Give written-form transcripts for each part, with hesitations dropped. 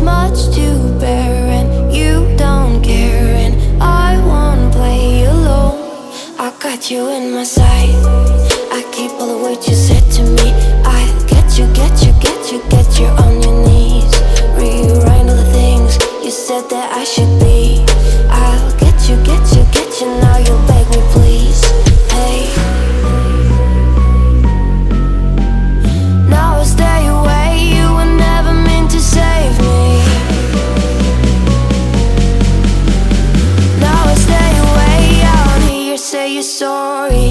much to bear, and you don't care, and I won't play alone. I got you in my sight. I keep all the words you said to me. I get you, get you, get you, get you on your knees. Rewrite all the things you said that I should be. I'll get you, get you, get you. Now you'll beg me please. Hey, now I stay away. You were never meant to save me. Now I stay away. I wanna hear you say you're sorry.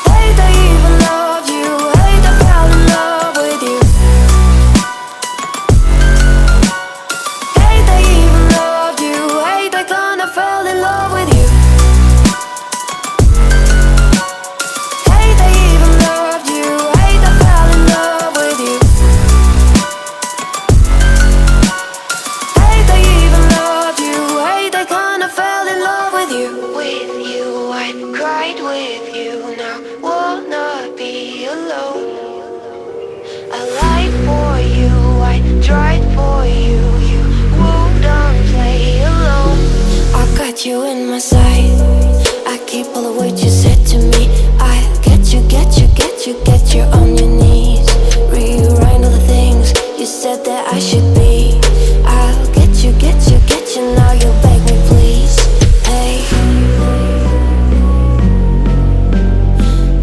Hate I even loved you. Hate I fell in love with you. Hate I even loved you. Hate I kinda fell in love with you. Hate I even loved you. Hate I fell in love with you. Hate I even loved you. Hate I kinda fell in love with you. With you, I cried with you. Now wanna be alone. I lied for you, I tried for you. You wouldn't play alone. I got you in my sight. I keep all the words you said to me. I get you, get you, get you, get you on your knees. Rewrite all the things you said that I should be. I'll get you, get you, get you. Now you'll beg me please. Hey,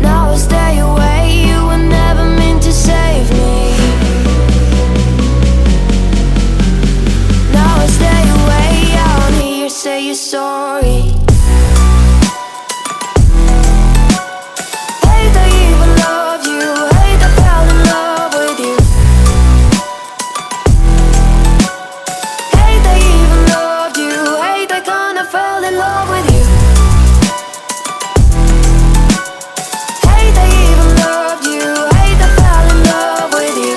now I stay away. You were never meant to save me. Now I stay away. I wanna hear you say you're sorry. Hate I even loved you. Hate I fell in love with you. Hate I even loved you. Hate I kinda fell in love with you. Hate I even loved you. Hate I fell in love with you.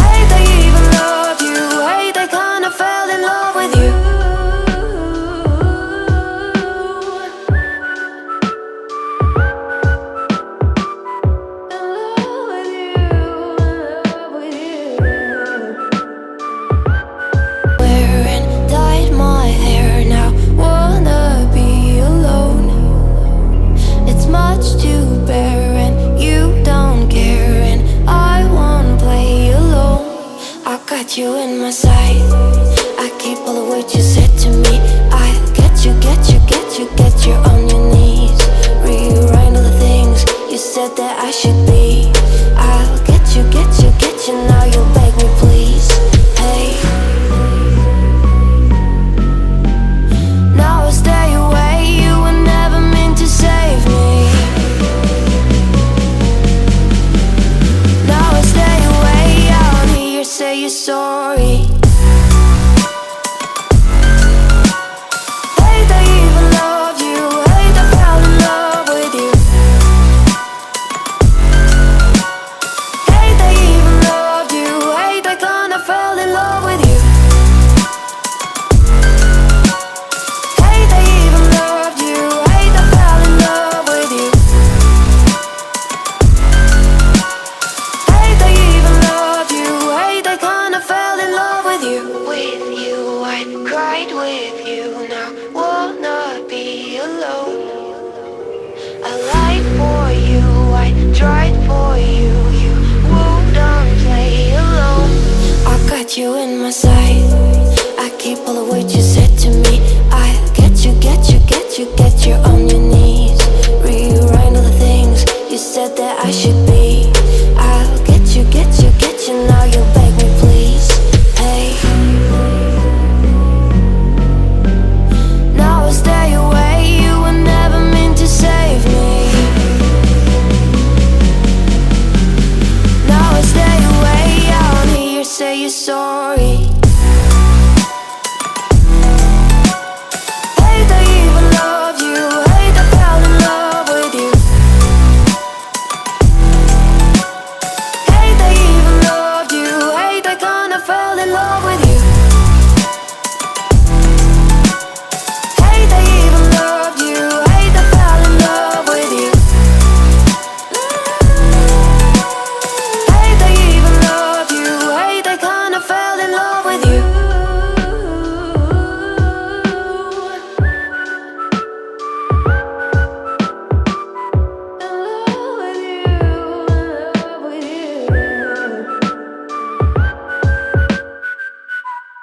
Hate I even loved you. Hate I kinda fell in love with you. Wearing dyed my hair now, wanna be alone. It's much to bear, and you don't care, and I won't play alone. I got you in my sight. I keep all the words you said to me. I get you, get you, get you, get you on your knees. Rewrite all the things you said that I should be. I'll get you, get you, get you. Now